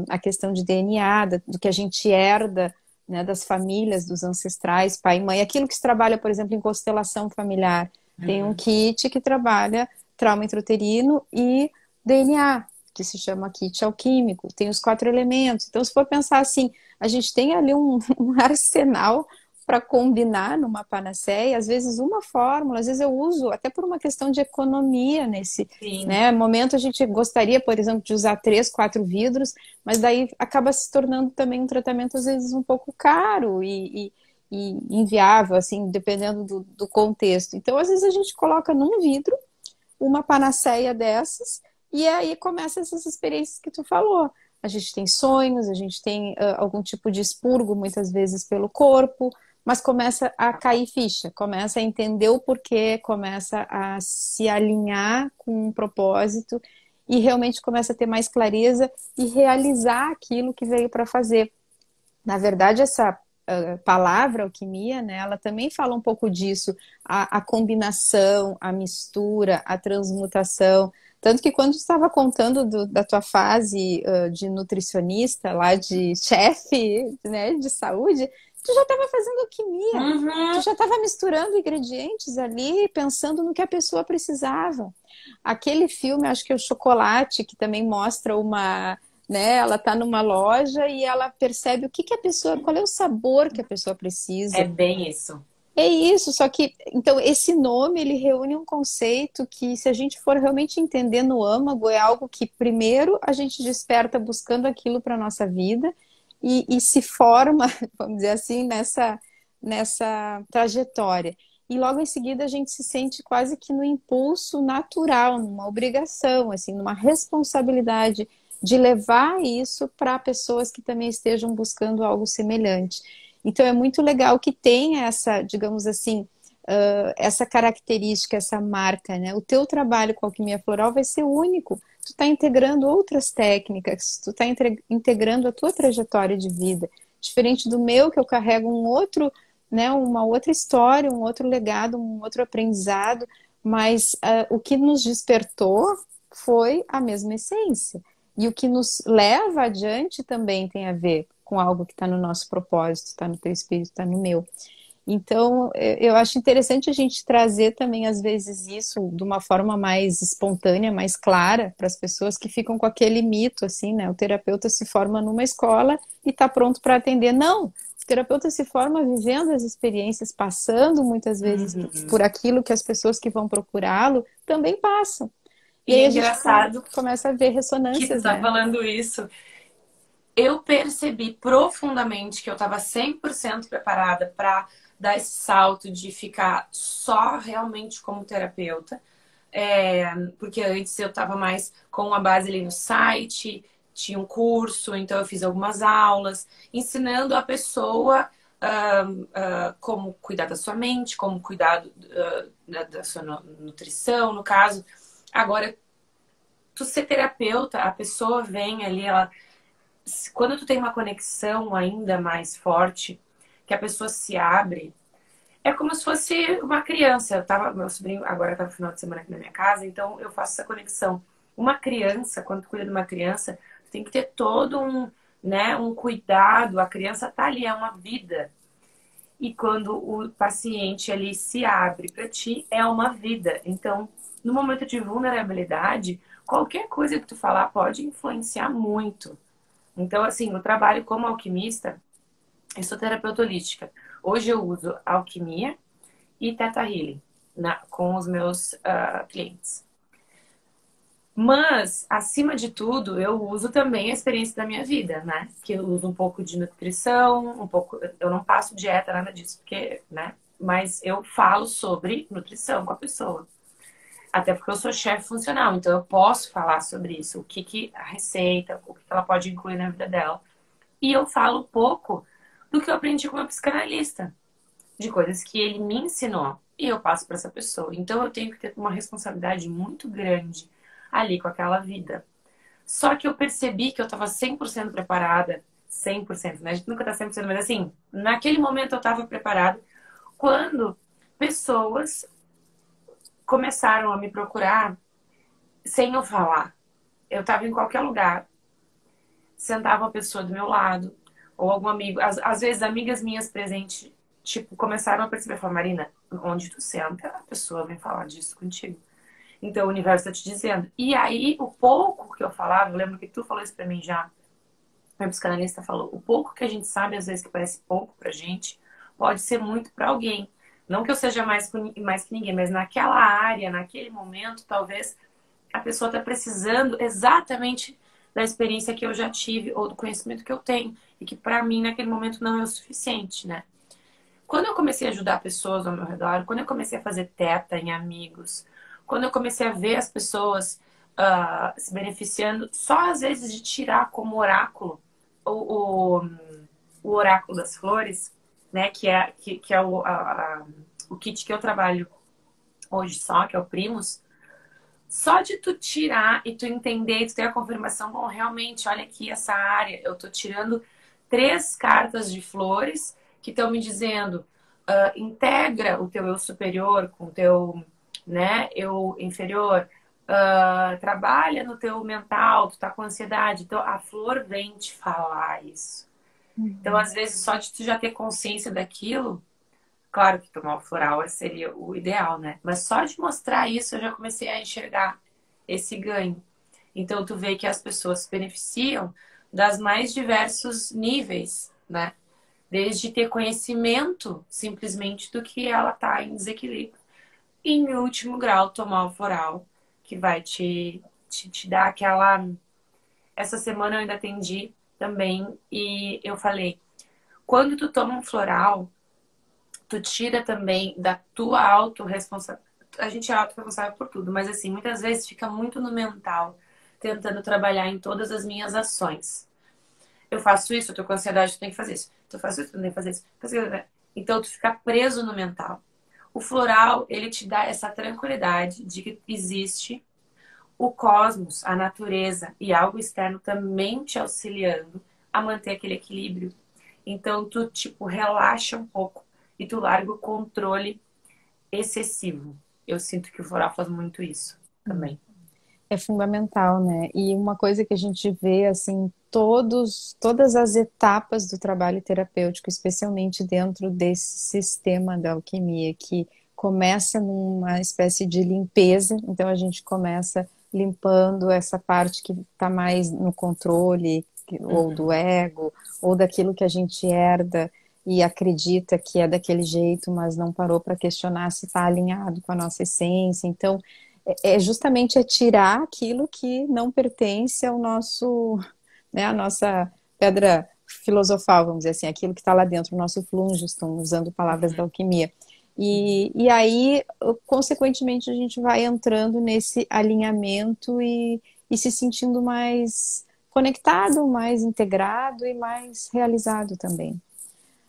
a questão de DNA, do que a gente herda, né, das famílias, dos ancestrais, pai e mãe. Aquilo que se trabalha, por exemplo, em constelação familiar. Tem um Uhum. kit que trabalha trauma intrauterino e DNA, que se chama kit alquímico, tem os 4 elementos. Então, se for pensar assim, a gente tem ali um arsenal para combinar numa panaceia, às vezes uma fórmula, às vezes eu uso até por uma questão de economia nesse, Sim. né, momento a gente gostaria, por exemplo, de usar 3, 4 vidros, mas daí acaba se tornando também um tratamento às vezes um pouco caro inviável, assim, dependendo do contexto. Então, às vezes a gente coloca num vidro uma panaceia dessas e aí começa essas experiências que tu falou. A gente tem sonhos, a gente tem algum tipo de expurgo, muitas vezes, pelo corpo, mas começa a cair ficha, começa a entender o porquê, começa a se alinhar com um propósito e realmente começa a ter mais clareza e realizar aquilo que veio para fazer. Na verdade, essa palavra alquimia, né, ela também fala um pouco disso, a combinação, a mistura, a transmutação. Tanto que quando tu estava contando da tua fase de nutricionista, lá de chefe, né, de saúde, tu já estava fazendo alquimia, tu Uhum. já estava misturando ingredientes ali, pensando no que a pessoa precisava. Aquele filme, acho que é o Chocolate, que também mostra uma, né? Ela está numa loja e ela percebe o que que a pessoa, qual é o sabor que a pessoa É precisa. bem isso. É isso, só que então esse nome ele reúne um conceito que se a gente for realmente entender no âmago é algo que primeiro a gente desperta buscando aquilo para nossa vida e se forma, vamos dizer assim, nessa trajetória. E logo em seguida a gente se sente quase que no impulso natural, numa obrigação, assim, numa responsabilidade de levar isso para pessoas que também estejam buscando algo semelhante. Então é muito legal que tenha essa, digamos assim, essa característica, essa marca, né? O teu trabalho com a alquimia floral vai ser único. Tu está integrando outras técnicas, tu está integrando a tua trajetória de vida, diferente do meu que eu carrego um outro, né? Uma outra história, um outro legado, um outro aprendizado, mas o que nos despertou foi a mesma essência. E o que nos leva adiante também tem a ver com algo que está no nosso propósito, está no teu espírito, está no meu. Então, eu acho interessante a gente trazer também, às vezes, isso de uma forma mais espontânea, mais clara, para as pessoas que ficam com aquele mito, assim, né? O terapeuta se forma numa escola e está pronto para atender. Não! O terapeuta se forma vivendo as experiências, passando muitas vezes por Uhum. aquilo que as pessoas que vão procurá-lo também passam. E E aí é a gente engraçado começa a ver que tu ressonâncias, tá né? falando isso. Eu percebi profundamente que eu estava 100% preparada para dar esse salto de ficar só realmente como terapeuta. Porque antes eu estava mais com uma base ali no site, tinha um curso, então eu fiz algumas aulas, ensinando a pessoa como cuidar da sua mente, como cuidar da sua nutrição, no caso. Agora, tu ser terapeuta, a pessoa vem ali, ela quando tu tem uma conexão ainda mais forte, que a pessoa se abre, é como se fosse uma criança. Meu sobrinho agora tá no final de semana aqui na minha casa, então eu faço essa conexão. Uma criança, quando tu cuida de uma criança, tem que ter todo um cuidado. A criança tá ali, é uma vida. E quando o paciente ali se abre para ti, é uma vida. Então, no momento de vulnerabilidade, qualquer coisa que tu falar pode influenciar muito. Então, assim, o trabalho como alquimista, eu sou terapeuta holística. Hoje eu uso alquimia e Theta Healing com os meus clientes. Mas, acima de tudo, eu uso também a experiência da minha vida, né? Que eu uso um pouco de nutrição, um pouco. Eu não passo dieta, nada disso, porque, né? Mas eu falo sobre nutrição com a pessoa. Até porque eu sou chefe funcional, então eu posso falar sobre isso, o que a receita, o que ela pode incluir na vida dela. E eu falo pouco do que eu aprendi com uma psicanalista, de coisas que ele me ensinou e eu passo para essa pessoa. Então eu tenho que ter uma responsabilidade muito grande ali com aquela vida. Só que eu percebi que eu estava 100% preparada, 100%, né? A gente nunca tá 100%, mas assim, naquele momento eu estava preparada quando pessoas começaram a me procurar sem eu falar. Eu estava em qualquer lugar, sentava uma pessoa do meu lado, ou algum amigo, às vezes amigas minhas presentes, tipo, começaram a perceber, falaram, Marina, onde tu senta, a pessoa vem falar disso contigo. Então o universo tá te dizendo. E aí, o pouco que eu falava, eu lembro que tu falou isso pra mim já, meu psicanalista falou, o pouco que a gente sabe, às vezes que parece pouco pra gente, pode ser muito pra alguém. Não que eu seja mais que ninguém, mas naquela área, naquele momento, talvez a pessoa está precisando exatamente da experiência que eu já tive ou do conhecimento que eu tenho e que para mim naquele momento não é o suficiente, né? Quando eu comecei a ajudar pessoas ao meu redor, quando eu comecei a fazer teta em amigos, quando eu comecei a ver as pessoas se beneficiando, só às vezes de tirar como oráculo o, o, o oráculo das flores, né? Que é o kit que eu trabalho hoje só, que é o Primus. Só de tu tirar e tu entender e tu ter a confirmação, bom, realmente, olha aqui essa área, eu tô tirando 3 cartas de flores que estão me dizendo, integra o teu eu superior com o teu, né, eu inferior, trabalha no teu mental, tu tá com ansiedade, então a flor vem te falar isso. Então, Uhum. às vezes, só de tu já ter consciência daquilo, claro que tomar o floral seria o ideal, né? Mas só de mostrar isso eu já comecei a enxergar esse ganho. Então tu vê que as pessoas se beneficiam das mais diversos níveis, né? Desde ter conhecimento simplesmente do que ela tá em desequilíbrio. E em último grau, tomar o floral, que vai te dar aquela. Essa semana eu ainda atendi também e eu falei: quando tu toma um floral, tu tira também da tua autorresponsabilidade. A gente é autorresponsável por tudo, mas assim, muitas vezes fica muito no mental, tentando trabalhar em todas as minhas ações. Eu faço isso, eu tô com ansiedade, tu tem que fazer isso. Tu faz isso, tu tem que fazer isso. Então, tu fica preso no mental. O floral, ele te dá essa tranquilidade de que existe o cosmos, a natureza e algo externo também te auxiliando a manter aquele equilíbrio. Então, tu, tipo, relaxa um pouco e tu larga o controle excessivo. Eu sinto que o floral faz muito isso também. É fundamental, né? E uma coisa que a gente vê, assim, todas as etapas do trabalho terapêutico, especialmente dentro desse sistema da alquimia, que começa numa espécie de limpeza, então a gente começa limpando essa parte que está mais no controle, ou do Uhum. ego, ou daquilo que a gente herda e acredita que é daquele jeito, mas não parou para questionar se está alinhado com a nossa essência. Então, é justamente tirar aquilo que não pertence ao nosso, né, a nossa pedra filosofal, vamos dizer assim, aquilo que está lá dentro, o nosso phlogiston, usando palavras da Uhum. alquimia. Uhum. E aí, consequentemente, a gente vai entrando nesse alinhamento e se sentindo mais conectado, mais integrado e mais realizado também.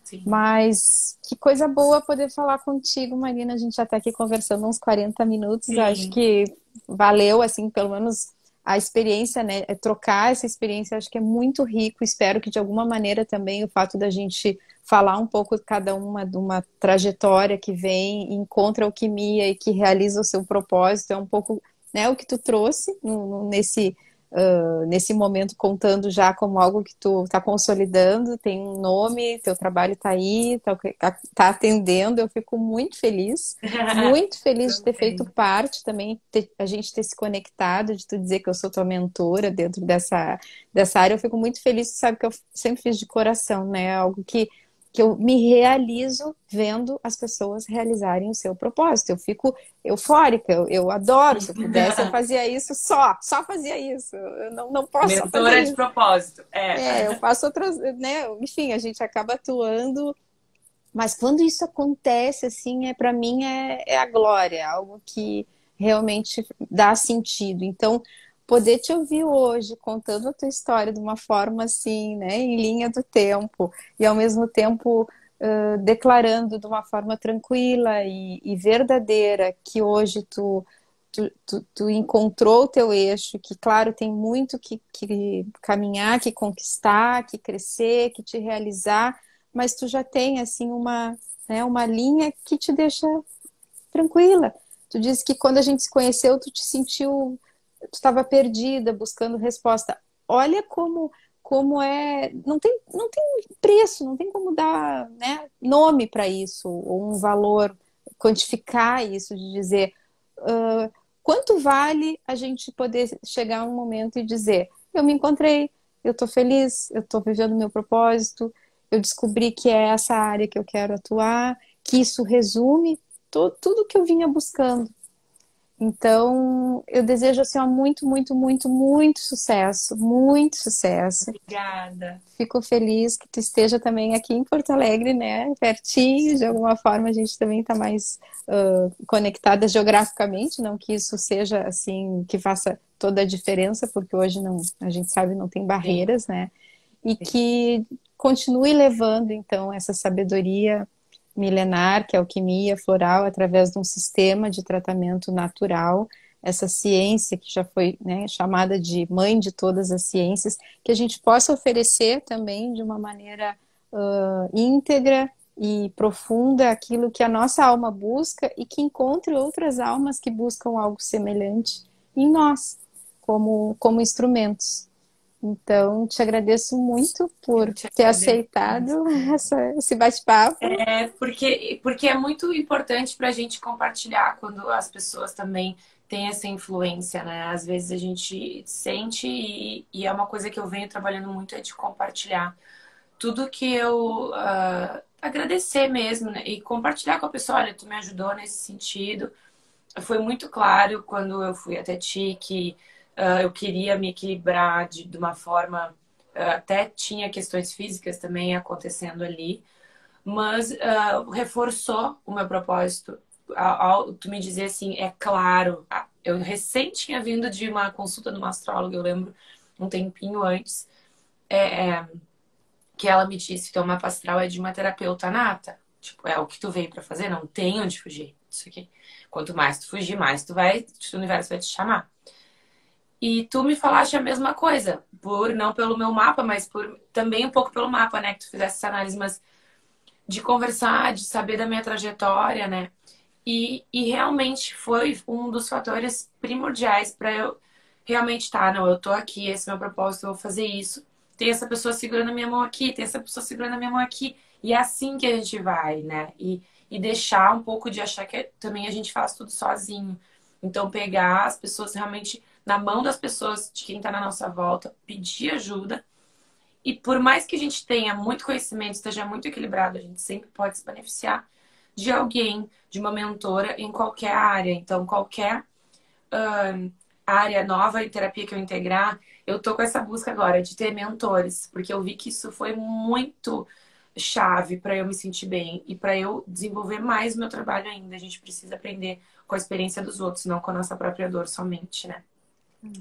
Sim. Mas que coisa boa poder falar contigo, Marina. A gente já está aqui conversando uns 40 minutos. Acho Sim. que valeu, assim, pelo menos a experiência, né? Trocar essa experiência, acho que é muito rico. Espero que de alguma maneira também o fato da gente falar um pouco cada uma de uma trajetória que vem, encontra alquimia e que realiza o seu propósito, é um pouco, né, o que tu trouxe nesse momento, contando já como algo que tu está consolidando, tem um nome, teu trabalho está aí, está atendendo. Eu fico muito feliz de ter feito Também. parte também, a gente ter se conectado, de tu dizer que eu sou tua mentora dentro dessa área. Eu fico muito feliz, tu sabe que eu sempre fiz de coração, né? Algo que eu me realizo vendo as pessoas realizarem o seu propósito. Eu fico eufórica, eu adoro. Se eu pudesse, eu fazia isso só fazia isso. Eu não posso só fazer Mentora de isso. propósito. É. Eu faço outras, né? Enfim, a gente acaba atuando, mas quando isso acontece, assim, para mim é a glória, é algo que realmente dá sentido. Então, poder te ouvir hoje contando a tua história de uma forma assim, né, em linha do tempo, e ao mesmo tempo declarando de uma forma tranquila e verdadeira que hoje tu encontrou o teu eixo, que claro, tem muito que caminhar, que conquistar, que crescer, que te realizar, mas tu já tem assim uma linha que te deixa tranquila. Tu disse que quando a gente se conheceu, tu te sentiu, tu estava perdida, buscando resposta. Olha como é, não tem preço, não tem como dar, né, nome para isso, ou um valor, quantificar isso, de dizer quanto vale a gente poder chegar a um momento e dizer, eu me encontrei, eu estou feliz, eu estou vivendo o meu propósito, eu descobri que é essa área que eu quero atuar, que isso resume tudo que eu vinha buscando. Então, eu desejo assim, ó, muito, muito, muito, muito sucesso, muito sucesso. Obrigada. Fico feliz que tu esteja também aqui em Porto Alegre, né? Pertinho, de alguma forma a gente também está mais conectada geograficamente, não que isso seja assim, que faça toda a diferença, porque hoje não, a gente sabe, não tem Sim, barreiras, né? E sim. que continue levando, então, essa sabedoria milenar, que é a alquimia floral, através de um sistema de tratamento natural, essa ciência que já foi, né, chamada de mãe de todas as ciências, que a gente possa oferecer também de uma maneira íntegra e profunda aquilo que a nossa alma busca e que encontre outras almas que buscam algo semelhante em nós, como instrumentos. Então, te agradeço muito Eu por te ter agradeço. aceitado esse bate-papo. É porque é muito importante para a gente compartilhar quando as pessoas também têm essa influência, né? Às vezes a gente sente e é uma coisa que eu venho trabalhando muito é de compartilhar tudo que eu agradecer mesmo, né? E compartilhar com a pessoa, olha, tu me ajudou nesse sentido. Foi muito claro quando eu fui até ti que eu queria me equilibrar de uma forma, até tinha questões físicas também acontecendo ali, mas reforçou o meu propósito ao tu me dizer assim, é claro. Eu recém tinha vindo de uma consulta de uma astróloga, eu lembro, um tempinho antes, que ela me disse que o mapa astral é de uma terapeuta nata. Tipo, é o que tu veio pra fazer, não tem onde fugir. Isso aqui. Quanto mais tu fugir, mais o universo vai te chamar. E tu me falaste a mesma coisa, por não pelo meu mapa, mas por também um pouco pelo mapa, né, que tu fizesse essa análise, mas de conversar, de saber da minha trajetória, né? E realmente foi um dos fatores primordiais para eu realmente tá, não, eu tô aqui, esse é o meu propósito, eu vou fazer isso. Tem essa pessoa segurando a minha mão aqui, tem essa pessoa segurando a minha mão aqui. E é assim que a gente vai, né? E deixar um pouco de achar que também a gente faz tudo sozinho. Então, pegar as pessoas realmente na mão das pessoas, de quem tá na nossa volta, pedir ajuda. E por mais que a gente tenha muito conhecimento, esteja muito equilibrado, a gente sempre pode se beneficiar de alguém, de uma mentora em qualquer área. Então, qualquer área nova em terapia que eu integrar, eu tô com essa busca agora de ter mentores, porque eu vi que isso foi muito chave para eu me sentir bem e para eu desenvolver mais o meu trabalho ainda. A gente precisa aprender com a experiência dos outros, não com a nossa própria dor somente, né?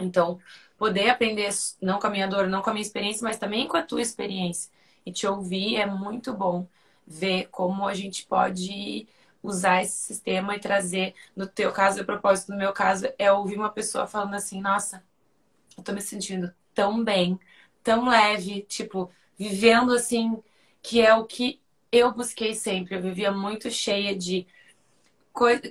Então, poder aprender não com a minha dor, não com a minha experiência, mas também com a tua experiência e te ouvir é muito bom ver como a gente pode usar esse sistema e trazer, no teu caso, o propósito, no meu caso, é ouvir uma pessoa falando assim, nossa, eu tô me sentindo tão bem, tão leve, tipo, vivendo assim, que é o que eu busquei sempre. Eu vivia muito cheia de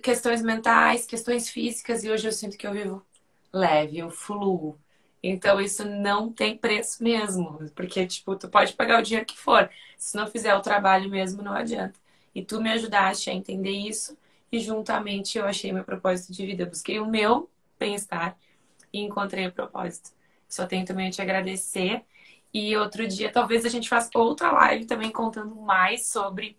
questões mentais, questões físicas, e hoje eu sinto que eu vivo leve, eu fluo. Então isso não tem preço mesmo, porque tipo, tu pode pagar o dinheiro que for, se não fizer o trabalho mesmo, não adianta. E tu me ajudaste a entender isso e juntamente eu achei meu propósito de vida. Eu busquei o meu bem-estar e encontrei o propósito. Só tenho também a te agradecer. E outro dia, talvez a gente faça outra live também contando mais sobre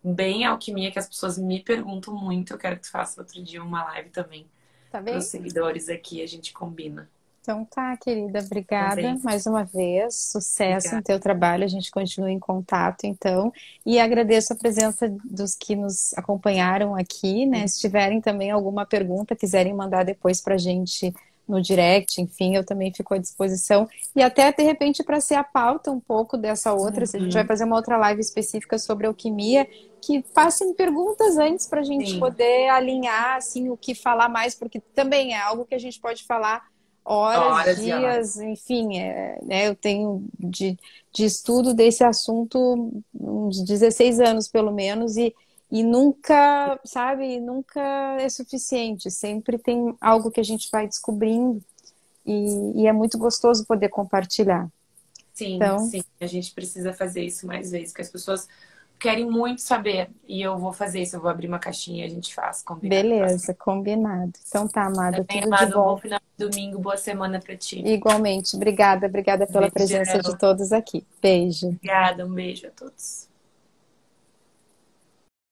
bem alquimia, que as pessoas me perguntam muito. Eu quero que tu faça outro dia uma live também Tá para os bem? seguidores aqui, a gente combina. Então tá, querida, Tá obrigada bem? mais uma vez. Sucesso no Obrigada. teu trabalho. A gente continua em contato, então. E agradeço a presença dos que nos acompanharam aqui, né? Se tiverem também alguma pergunta, quiserem mandar depois pra gente no direct, enfim, eu também fico à disposição. E até, de repente, para ser a pauta um pouco dessa outra, se a gente vai Uhum. fazer uma outra live específica sobre alquimia, que passem perguntas antes para a gente Sim, poder alinhar, assim, o que falar mais, porque também é algo que a gente pode falar horas, horas e dias, horas. enfim, né, eu tenho de estudo desse assunto uns 16 anos, pelo menos, e nunca, sabe, nunca é suficiente, sempre tem algo que a gente vai descobrindo e é muito gostoso poder compartilhar. Sim, Então, sim. A gente precisa fazer isso mais vezes, porque as pessoas querem muito saber. E eu vou fazer isso, eu vou abrir uma caixinha e a gente faz, combinado. Próximo. beleza, combinado. Então tá, amada, Também, tudo de amado, um bom bom. final de domingo, boa semana pra ti. Igualmente, obrigada, obrigada pela presença de Beijão. todos aqui. Beijo. Obrigada, um beijo a todos.